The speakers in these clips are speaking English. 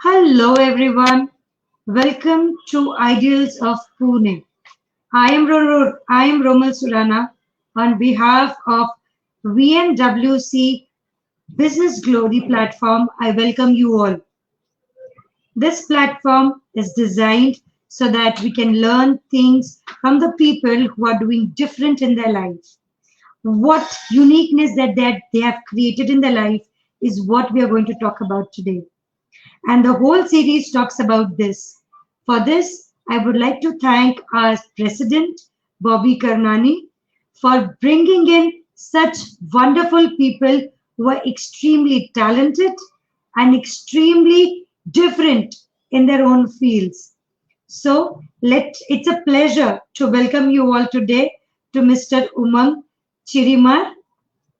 Hello everyone, welcome to Ideals of Pune. I am Romal Surana on behalf of VNWC Business Glory platform. I welcome you all. This platform is designed so that we can learn things from the people who are doing different in their life. What uniqueness that they have created in their life is what we are going to talk about today. And the whole series talks about this. For this, I would like to thank our president, Bobby Karnani, for bringing in such wonderful people who are extremely talented and extremely different in their own fields. So it's a pleasure to welcome you all today to Mr. Umang Chirimar.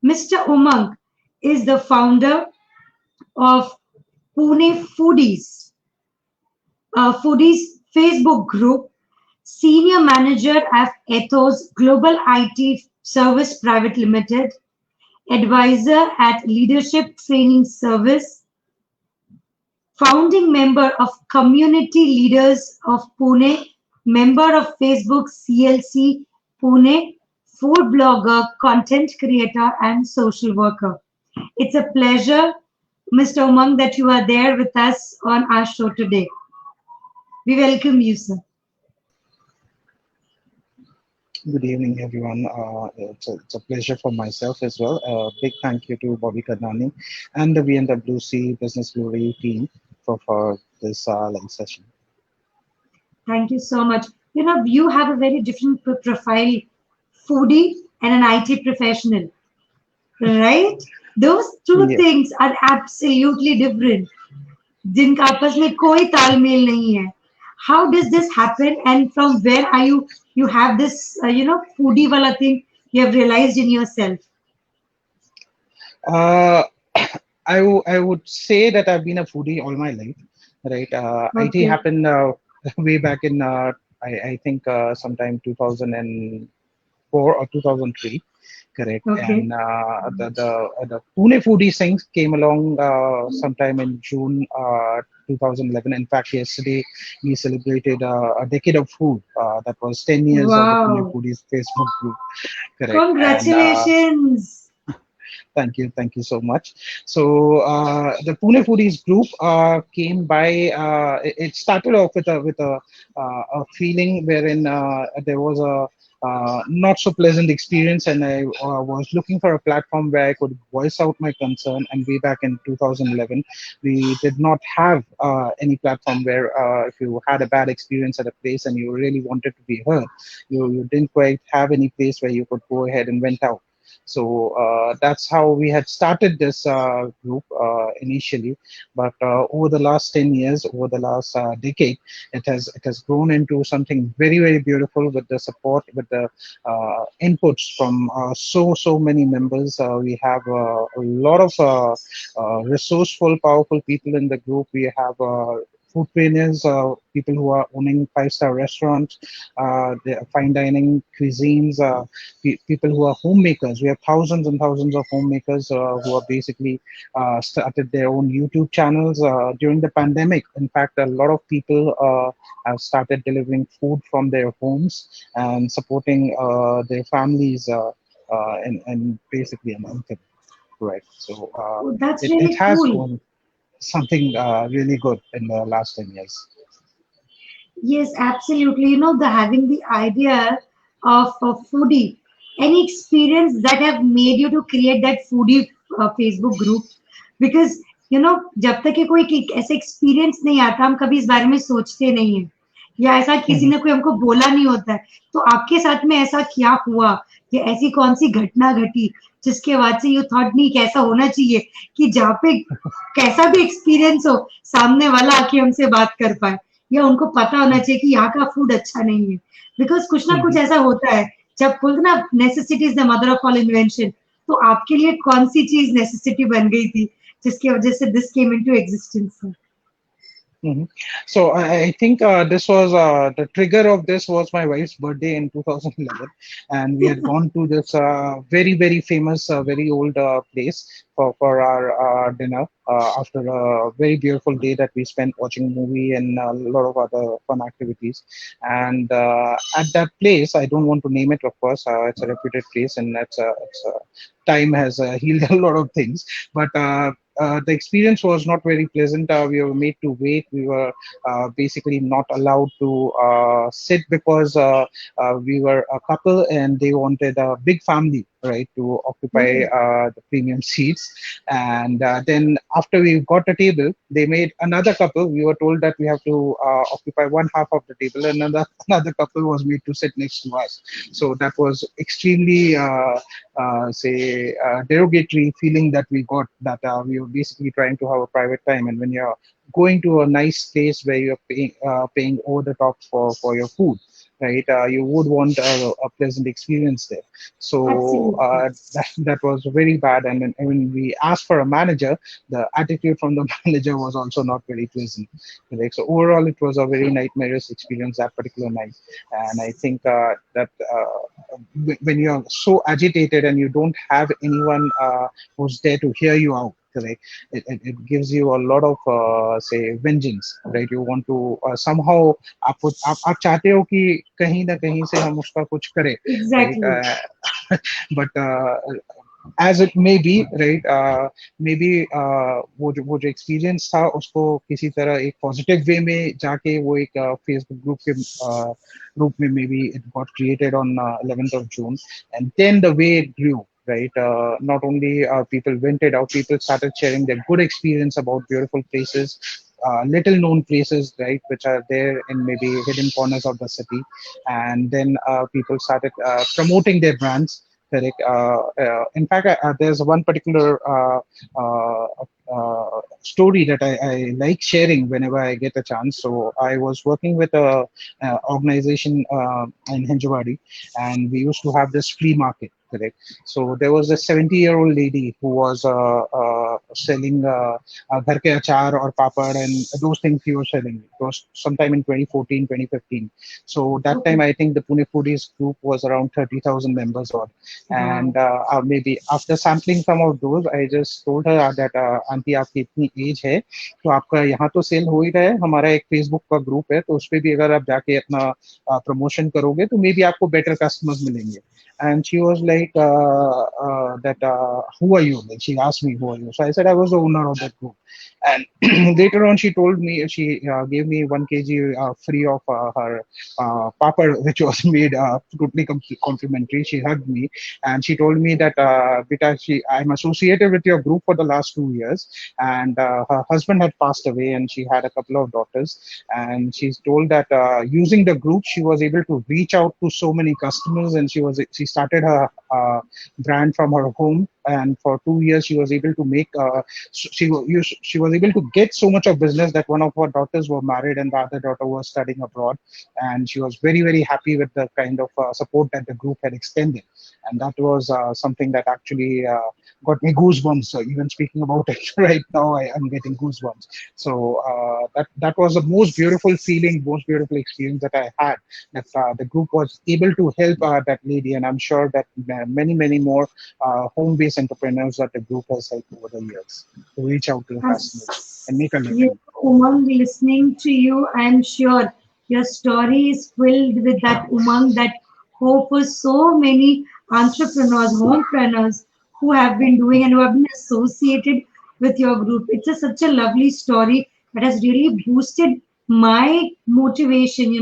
Mr. Umang is the founder of Pune Foodies Facebook group, senior manager at Ethos Global IT Service Private Limited, advisor at Leadership Training Service, founding member of Community Leaders of Pune, member of Facebook CLC Pune, food blogger, content creator, and social worker. It's a pleasure, Mr. Umang, that you are there with us on our show today. We welcome you, sir. Good evening, everyone. It's a pleasure for myself as well. Big thank you to Bobby Kadnani and the VNWC Business Glory team for this live session. Thank you so much. You know, you have a very different profile, foodie and an IT professional, right? Those two Yes. things are absolutely different. जिनका आपस में कोई तालमेल नहीं है. How does this happen and from where are you? You have this, foodie wala thing you have realized in yourself. Uh, I would say that I've been a foodie all my life, right? IT Okay, happened way back in, I think, sometime 2004 or 2003. Correct. okay. And the Pune Foodie things came along sometime in June 2011. In fact, yesterday we celebrated a decade of food. That was 10 years of the Pune Wow. Foodies Facebook group. Correct. And Congratulations. thank you so much. So the Pune Foodies group came by. It started off with a feeling wherein there was a not so pleasant experience, and I was looking for a platform where I could voice out my concern. And way back in 2011, we did not have any platform where if you had a bad experience at a place and you really wanted to be heard, you didn't quite have any place where you could go ahead and vent out. So that's how we had started this group initially. But over the last 10 years, over the last decade, it has grown into something very beautiful with the support, with the inputs from so many members. We have a lot of resourceful, powerful people in the group. We have food trainers, people who are owning five-star restaurants, the fine dining cuisines, people who are homemakers. We have thousands and thousands of homemakers who are basically started their own YouTube channels during the pandemic. In fact, a lot of people have started delivering food from their homes and supporting their families and basically a month. Right. So Oh, that's it really has cool. grown something really good in the last 10 years. Yes, absolutely. You know, the having the idea of a foodie, any experience that have made you to create that foodie Facebook group, because जब तक कि कोई ऐसा experience नहीं आता हम कभी इस बारे में सोचते नहीं है या ऐसा किसी Mhm. ने कोई हमको बोला नहीं होता है तो आपके साथ में ऐसा क्या हुआ या ऐसी कौन सी घटना घटी जिसके बाद से यू थॉट नहीं कैसा होना चाहिए कि जहाँ पे कैसा भी एक्सपीरियंस हो सामने वाला आके हमसे बात कर पाए या उनको पता होना चाहिए कि यहाँ का फूड अच्छा नहीं है बिकॉज कुछ ना कुछ Mhm. ऐसा होता है जब बोलते ना necessity is the mother of all invention तो आपके लिए कौन सी चीज नेसेसिटी बन गई थी जिसकी वजह से this came into existence Mhm. So I think this was the trigger of this was my wife's birthday in 2011, and we had gone to this very famous, very old place for our dinner after a very beautiful day that we spent watching movie and a lot of other fun activities. And at that place, I don't want to name it, of course. It's a reputed place, and time has healed a lot of things, but. The experience was not very pleasant. We were made to wait. We were basically not allowed to sit because we were a couple and they wanted a big family, right, to occupy Hmm. the premium seats. And then after we got a table, they made another couple. We were told that we have to occupy one half of the table, and another couple was made to sit next to us. So that was extremely say derogatory feeling that we got, that we were basically trying to have a private time, and when you're going to a nice place where you're paying over the top for your food, right, you would want a pleasant experience there. So Absolutely. that was very bad, and when we asked for a manager, the attitude from the manager was also not very pleasant. Like, so overall it was a very nightmarish experience that particular night. And I think that when you're so agitated and you don't have anyone who's there to hear you out, correct, it gives you a lot of say vengeance, right? You want to somehow आप चाहते हो कि कहीं ना कहीं से हम उसका कुछ करें, Exactly. right? But as it may be, right, maybe वो जो एक्सपीरियंस था उसको किसी तरह एक पॉजिटिव वे में जाके वो एक फेसबुक ग्रुप के रूप में maybe it got created on 11th of June, and then the way it grew, right, not only people went it out, people started sharing their good experience about beautiful places, little known places, right, which are there in maybe hidden corners of the city. And then people started promoting their brands. Correct. In fact, there's one particular uh, story that I like sharing whenever I get a chance. So I was working with a organization in Hinjawadi, and we used to have this flea market. Correct. So there was a 70-year-old lady who was selling घर के अचार or papad and those things he was selling. It was sometime in 2014, 2015. So that time Okay. I think the Pune Foodies group was around 30,000 members odd. And Wow. maybe after sampling some of those, I just told her that aunty आपकी इतनी as है तो आपका यहाँ तो cell हो ही रहा है, हमारा एक फेसबुक का ग्रुप है तो उस पर भी अगर आप जाके अपना प्रमोशन करोगे तो मे बी आपको बेटर कस्टमर्स मिलेंगे. And she was like that who are you, like she asked me who are you, so I said I was the owner of that group. And later on she told me, she gave me 1 kg free of her papad, which was made totally complimentary. She hugged me and she told me that Beta, I'm associated with your group for the last 2 years, and her husband had passed away and she had a couple of daughters, and she's told that using the group she was able to reach out to so many customers, and she started her brand from her home, and for 2 years she was able to make she was able to get so much of business that one of her daughters were married and the other daughter was studying abroad, and she was very happy with the kind of support that the group had extended. And that was something that actually got me goosebumps. So even speaking about it right now, I'm getting goosebumps. So that was the most beautiful feeling, most beautiful experience that I had. That the group was able to help that lady, and I'm sure that many more home-based entrepreneurs that the group has helped over the years to reach out to the customers and make a You living. know, Umang, listening to you, I'm sure your story is filled with that Umang, that hope for so many entrepreneurs, homepreneurs who have been doing and who have been associated with your group. It's such a lovely story that has really boosted my motivation,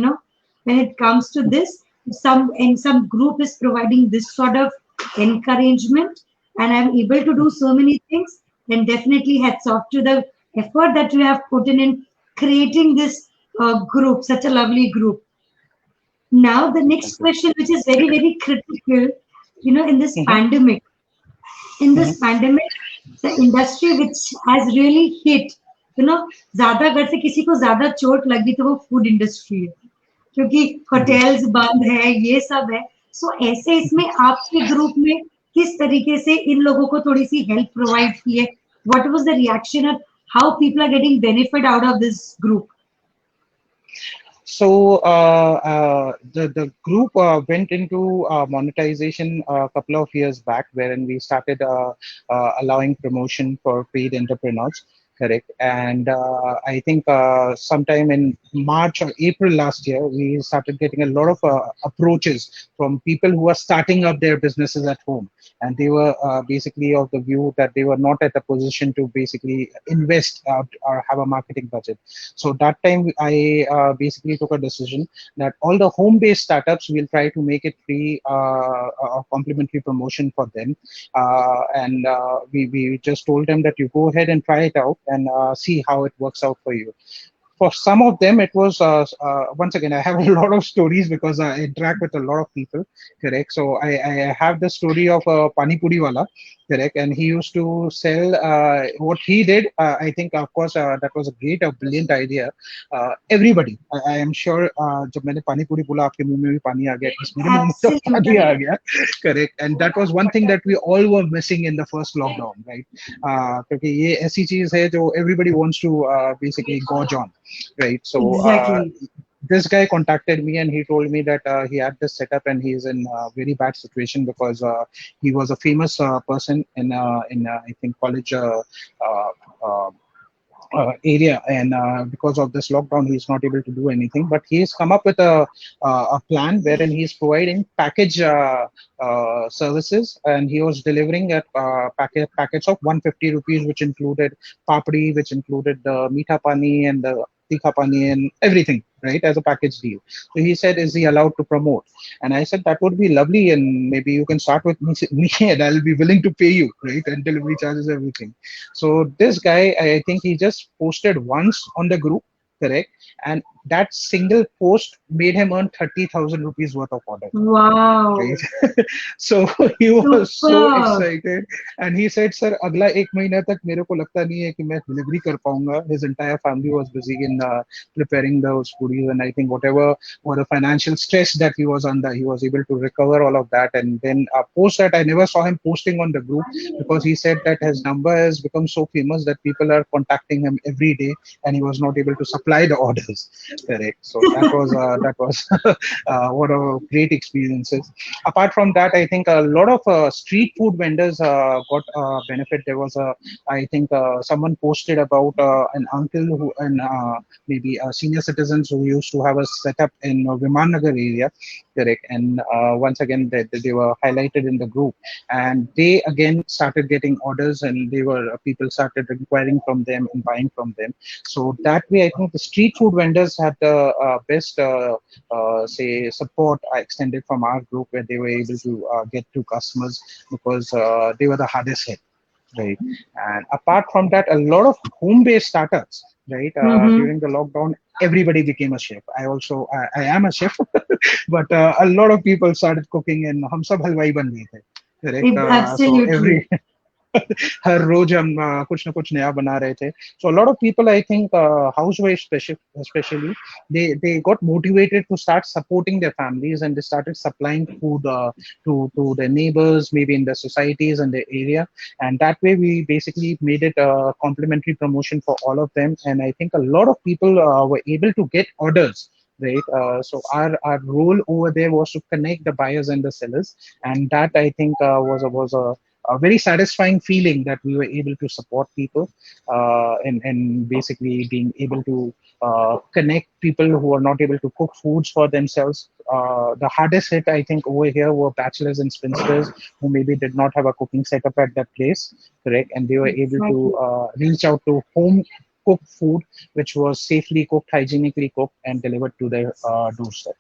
when it comes to this. Some group is providing this sort of encouragement and I'm able to do so many things, then definitely hats off to the effort that you have put in creating this group, such a lovely group. Now, the next Thank you. question, which is very critical, in this Mhm, pandemic, in mhm, this pandemic, the industry which has really hit, ज्यादा अगर से किसी को ज्यादा चोट लगी तो वो फूड इंडस्ट्री है क्योंकि mhm. होटल्स बंद है ये सब है सो ऐसे इसमें आपके ग्रुप में किस तरीके से इन लोगों को थोड़ी सी हेल्प प्रोवाइड की है व्हाट वाज द रिएक्शन और how people are getting benefit out of this group. So the group went into monetization a couple of years back, wherein we started allowing promotion for paid entrepreneurs. Correct. And I think sometime in March or April last year, we started getting a lot of approaches from people who are starting up their businesses at home, and they were basically of the view that they were not at a position to basically invest or have a marketing budget. So that time I basically took a decision that all the home-based startups will try to make it free, complimentary promotion for them, and we just told them that you go ahead and try it out and see how it works out for you. For some of them it was once again, I have a lot of stories because I interact with a lot of people. Correct. So I have the story of a pani puri wala. Correct. And he used to sell what he did. I think of course that was a great, a brilliant idea. Everybody, I am sure जब मैंने पानी पूरी बोला आपके मुंह में भी पानी आ गया, इस मेरे मुंह में तो पानी आ Absolutely. गया. Correct. And that was one thing that we all were missing in the first lockdown, right? क्योंकि ये ऐसी चीज है जो everybody wants to basically gauge on, right? So Exactly. this guy contacted me and he told me that he had this setup and he's in a very bad situation because he was a famous person in I think college uh, uh, area, and because of this lockdown he's not able to do anything, but he's come up with a plan wherein he's providing package services, and he was delivering at packets of 150 rupees, which included papdi, which included the meetha pani and the tikha pani and everything, right, as a package deal. So he said, is he allowed to promote? And I said, that would be lovely, and maybe you can start with me and I'll be willing to pay you, right, and delivery charges, everything. So this guy, I think he just posted once on the group, correct? And that single post made him earn 30,000 rupees worth of order, right? Wow. So he was so Super. excited, and he said, "Sir, अगला एक महीना तक मेरे को लगता नहीं है कि मैं delivery कर पाऊंगा." His entire family was busy in preparing those foodies, and I think whatever or the financial stress that he was under, he was able to recover all of that. And then post that, I never saw him posting on the group because he said that his number has become so famous that people are contacting him every day, and he was not able to supply the orders. Correct. So that was one of great experiences. Apart from that, I think a lot of street food vendors got benefit. There was a, I think someone posted about an uncle who, and maybe senior citizens who used to have a setup in Viman Nagar area, correct. And once again, they were highlighted in the group, and they again started getting orders, and they were people started inquiring from them and buying from them. So that way, I think the street food vendors had the best say support extended from our group, where they were able to get to customers because they were the hardest hit, right? And apart from that, a lot of home-based startups, right? Mm-hmm. During the lockdown, everybody became a chef. I am a chef, but a lot of people started cooking, and हम सब हलवाई बन गए थे, correct? So Absolutely. every हर रोज हम कुछ ना कुछ नया बना रहे थे. So a lot of people, I think housewives especially, they got motivated to start supporting their families, and they started supplying food to their neighbors, maybe in the societies and the area. And that way we basically made it a complimentary promotion for all of them, and I think a lot of people were able to get orders, right? So our role over there was to connect the buyers and the sellers, and that I think was a very satisfying feeling that we were able to support people, and basically being able to connect people who are not able to cook foods for themselves. The hardest hit, I think, over here were bachelors and spinsters who maybe did not have a cooking setup at that place, correct? And they were able to Exactly. reach out to home cooked food, which was safely cooked, hygienically cooked, and delivered to their doorstep.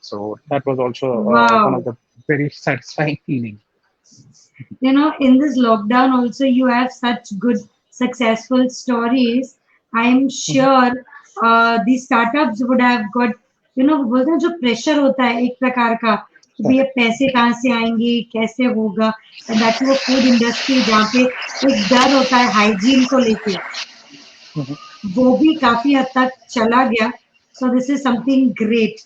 So that was also one of Wow. the very satisfying feelings. In this lockdown also you have such good successful stories. I am sure the startups would have got, बोलते हैं जो pressure होता है एक प्रकार का कि भैया पैसे कहाँ से आएंगे कैसे होगा, एंड दैट वो फूड इंडस्ट्री जहाँ पे एक डर होता है हाइजीन को लेके, वो भी काफी हद तक चला गया. So this is something great.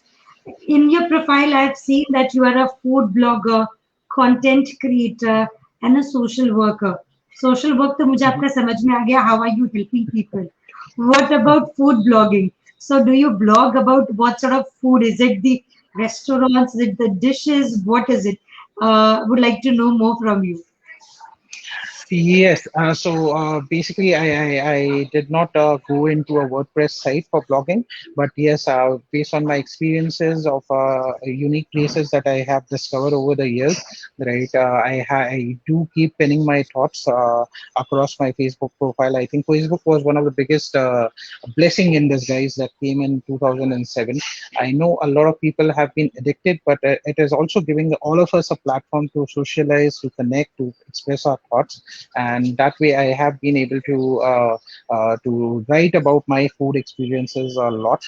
In your profile, I've seen that you are a food blogger, content creator, and a social worker. Social work तो मुझे आपका समझ में आ गया. How are you helping people? What about food blogging? So do you blog about what sort of food? Is it the restaurants? Is it the dishes? What is it? Would like to know more from you. Yes. So basically, I did not go into a WordPress site for blogging, but yes, based on my experiences of unique places that I have discovered over the years, right? I do keep pinning my thoughts across my Facebook profile. I think Facebook was one of the biggest blessing in disguise that came in 2007. I know a lot of people have been addicted, but it is also giving all of us a platform to socialize, to connect, to express our thoughts, and that way I have been able to write about my food experiences a lot.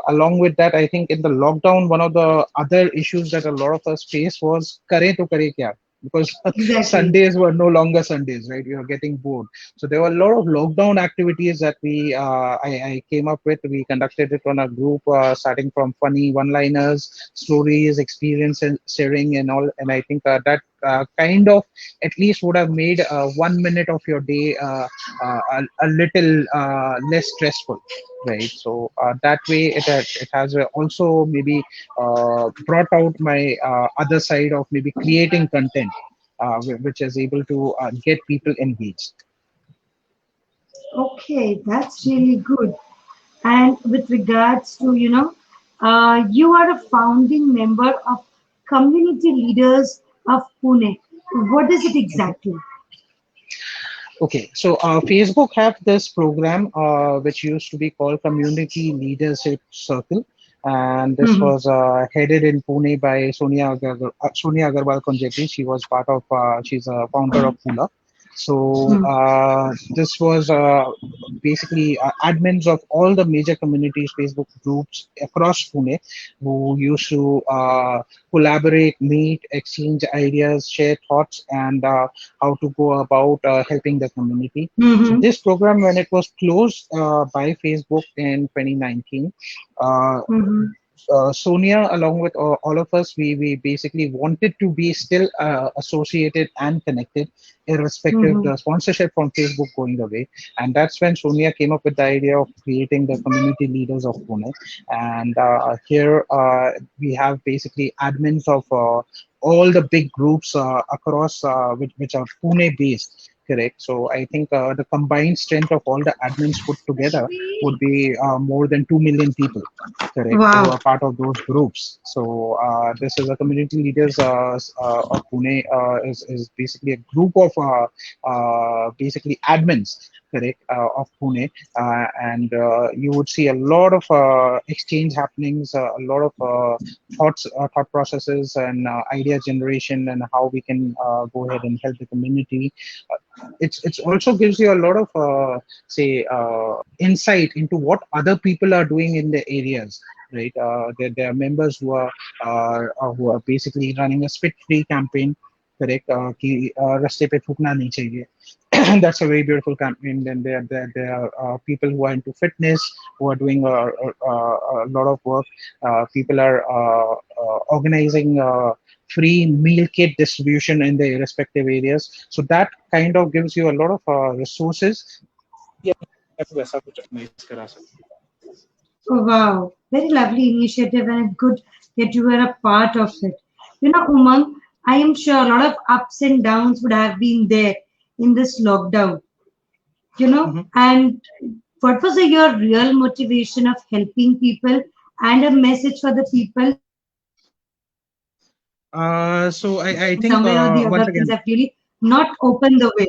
Along with that, I think in the lockdown, one of the other issues that a lot of us faced was kare to kare kya, because Exactly. Sundays were no longer Sundays, right? We were getting bored. So there were a lot of lockdown activities that I came up with. We conducted it on a group, starting from funny one-liners, stories, experiences, sharing, and all. And I think that kind of at least would have made 1 minute of your day a little less stressful, right? So that way it has also maybe brought out my other side of maybe creating content, which is able to get people engaged. Okay, that's really good. And with regards to, you are a founding member of Community Leaders of Pune. What is it exactly? Okay, so Facebook have this program which used to be called Community Leadership Circle, and this Mm-hmm. was headed in Pune by Sonia Agarwal Konjeti. She was part of. She's a founder of Pula. So this was basically admins of all the major communities Facebook groups across Pune, who used to collaborate, meet, exchange ideas, share thoughts, and how to go about helping the community. So Mm-hmm. this program, when it was closed by Facebook in 2019, uh, Mm-hmm. Sonia, along with all of us, we basically wanted to be still associated and connected, irrespective Mm-hmm. the sponsorship from Facebook going away. And that's when Sonia came up with the idea of creating the community leaders of Pune. And here we have basically admins of all the big groups across which are Pune based. Correct. So I think the combined strength of all the admins put together would be more than 2 million people, correct, who Wow. are part of those groups. So this is a community leaders of Pune, is basically a group of basically admins, correct, of Pune, and you would see a lot of exchange happenings, a lot of thought processes, and idea generation, and how we can go ahead and help the community. It's also gives you a lot of say insight into what other people are doing in the areas, right? There are members who are basically running a spit free campaign, correct, कि रास्ते पे थूकना नहीं चाहिए. That's a very beautiful campaign. Then there are people who are into fitness, who are doing a lot of work. People are organizing free meal kit distribution in their respective areas. So that kind of gives you a lot of resources. Oh, wow. Very lovely initiative and good that you were a part of it. Umang, I am sure a lot of ups and downs would have been there in this lockdown. And what was your real motivation of helping people and a message for the people So I in think some way or the once other things again. have really not opened the way?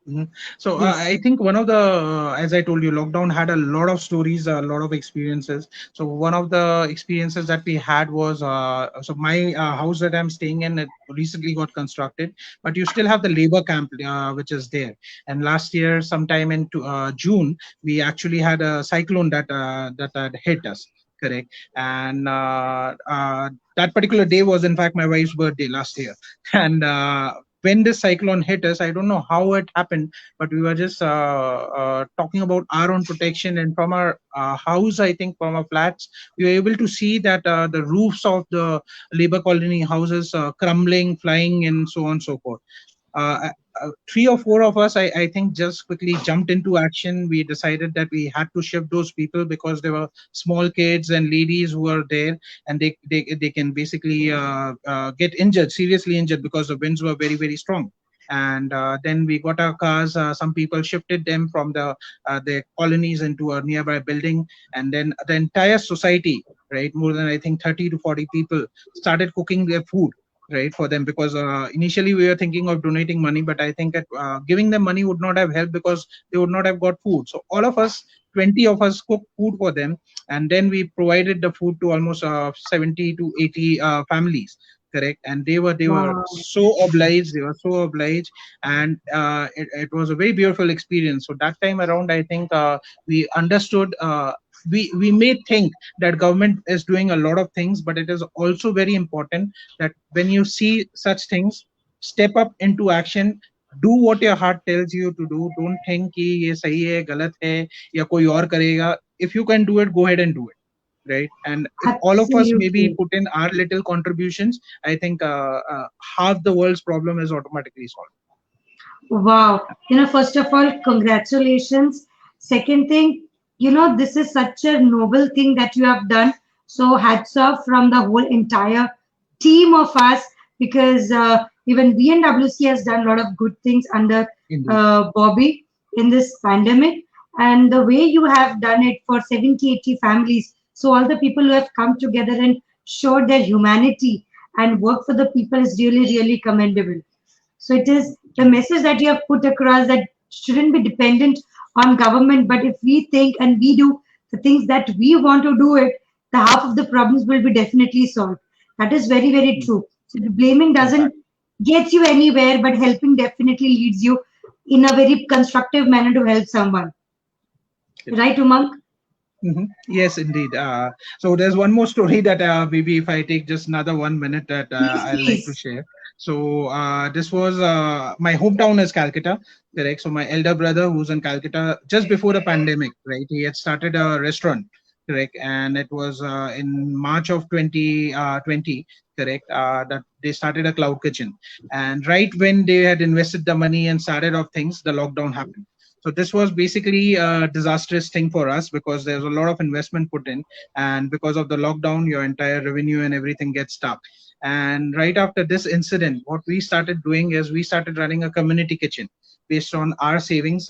Mhm. So I Yes. think one of the, as I told you, lockdown had a lot of stories, a lot of experiences. So one of the experiences that we had was, so my house that I'm staying in, it recently got constructed, but you still have the labor camp, which is there. And last year, sometime in June, we actually had a cyclone that had hit us. Correct. And that particular day was, in fact, my wife's birthday last year. And when this cyclone hit us, I don't know how it happened, but we were just talking about our own protection. And from our house, I think from our flats, we were able to see that the roofs of the labor colony houses crumbling, flying, and so on and so forth. three or four of us, I think, just quickly jumped into action. We decided that we had to shift those people because there were small kids and ladies who were there, and they can basically get injured, seriously injured, because the winds were very, very strong. And then we got our cars. Some people shifted them from their colonies into a nearby building, and then the entire society, right, more than I think 30 to 40 people, started cooking their food, right, for them, because initially we were thinking of donating money, but I think that giving them money would not have helped because they would not have got food. So all of us, 20 of us, cooked food for them, and then we provided the food to almost 70 to 80 families, correct. And they were Wow. so obliged, they were so obliged. And it was a very beautiful experience. So that time around, I think we understood, we may think that government is doing a lot of things, but it is also very important that when you see such things, step up into action. Do what your heart tells you to do. Don't think कि ये सही है, गलत है, या कोई और करेगा. If you can do it, go ahead and do it, right? And if all of us maybe Absolutely. put in our little contributions, I think half the world's problem is automatically solved. Wow. First of all, congratulations. Second thing, this is such a noble thing that you have done. So hats off from the whole entire team of us, because even VNWC has done a lot of good things under Indeed. Bobby in this pandemic. And the way you have done it for 70, 80 families. So all the people who have come together and showed their humanity and work for the people is really, really commendable. So it is the message that you have put across that shouldn't be dependent on government, but if we think and we do the things that we want to do it, the half of the problems will be definitely solved. That is very, very true. So the blaming doesn't Exactly. get you anywhere, but helping definitely leads you in a very constructive manner to help someone. Right, Umang? Yes, indeed. So there's one more story that maybe if I take just another 1 minute that Please, I like to please. share. So this was my hometown is Calcutta, correct? So my elder brother who's in Calcutta just before the pandemic, right? He had started a restaurant, correct? And it was in March of 2020, correct? That they started a cloud kitchen. And right when they had invested the money and started off things, the lockdown happened. So this was basically a disastrous thing for us because there's a lot of investment put in, and because of the lockdown, your entire revenue and everything gets stuck. And right after this incident, what we started doing is we started running a community kitchen based on our savings,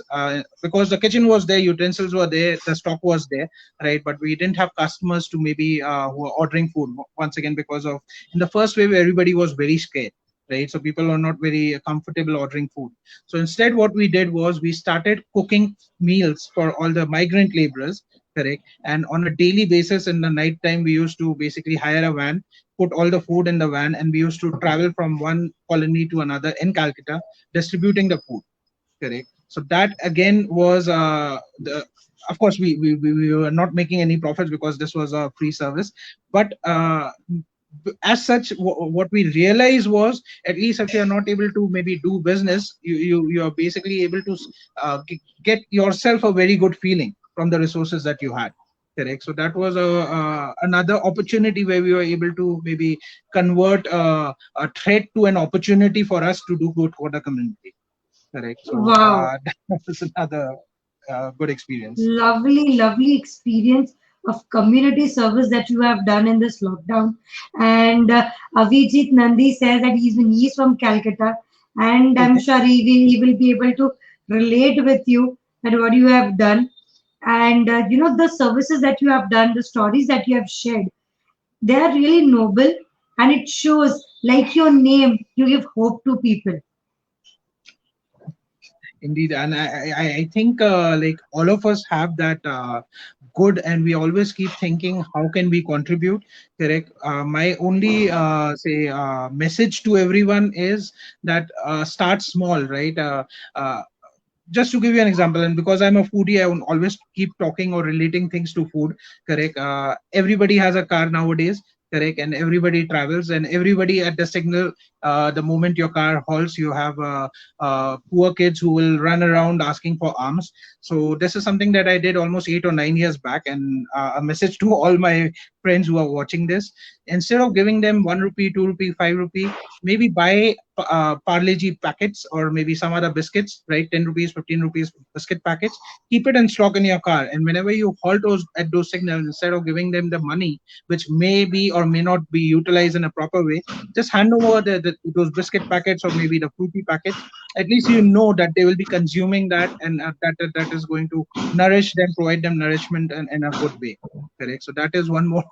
because the kitchen was there, utensils were there, the stock was there, right? But we didn't have customers to maybe who were ordering food, once again, because of in the first wave everybody was very scared, right? So people are not very comfortable ordering food. So instead, what we did was we started cooking meals for all the migrant laborers, correct? And on a daily basis in the night time, we used to basically hire a van, put all the food in the van, and we used to travel from one colony to another in Calcutta, distributing the food, correct? So that again was the. Of course, we were not making any profits because this was a free service, but as such, what we realized was, at least if you're not able to maybe do business, you're basically able to get yourself a very good feeling from the resources that you had, correct. So that was another opportunity where we were able to maybe convert a threat to an opportunity for us to do good for the community, correct. So Wow. that was another good experience. Lovely, lovely experience of community service that you have done in this lockdown. And Avijit Nandi says that he's from Calcutta, and I'm Okay. sure he will be able to relate with you that what you have done. And the services that you have done, the stories that you have shared, they are really noble, and it shows, like your name, you give hope to people. Indeed, and I think like all of us have that good, and we always keep thinking, how can we contribute? Correct. My only say message to everyone is that start small, right? Just to give you an example, and because I'm a foodie, I will always keep talking or relating things to food, correct. Everybody has a car nowadays, correct, and everybody travels, and everybody at the signal, the moment your car halts, you have poor kids who will run around asking for alms. So this is something that I did almost 8 or 9 years back, and a message to all my friends who are watching this: Instead of giving them 1 rupee, 2 rupee, 5 rupee, maybe buy Parle G packets or maybe some other biscuits, right? 10 rupees, 15 rupees biscuit packets. Keep it in stock in your car. And whenever you halt those at those signals, instead of giving them the money, which may be or may not be utilized in a proper way, just hand over those biscuit packets or maybe the fruity packets. At least you know that they will be consuming that, and that is going to nourish them, provide them nourishment in a good way. Correct. So that is one more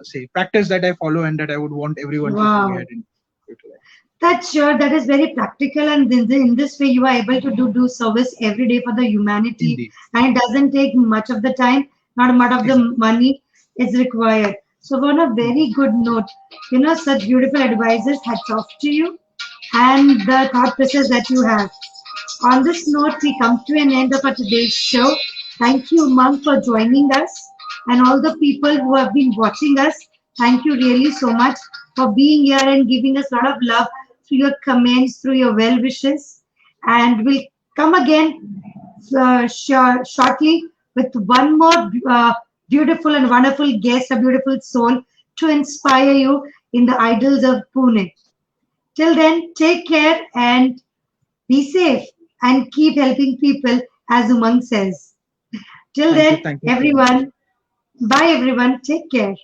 say practice that I follow and that I would want everyone to go Wow. ahead and utilize. That's sure. That is very practical, and in this way, you are able to do service every day for the humanity, Indeed. and it doesn't take much of the time, not much of the Exactly. money is required. So, on a very good note, such beautiful advices. Hats off to you, and the thought process that you have. On this note, we come to an end of our today's show. Thank you, Umang, for joining us, and all the people who have been watching us. Thank you really so much for being here and giving us a lot of love through your comments, through your well wishes. And we'll come again shortly with one more beautiful and wonderful guest, a beautiful soul to inspire you in the idols of Pune. Till then, take care and be safe and keep helping people, as Umang says. Till Thank you. then, Thank you so much. everyone, bye everyone. Take care.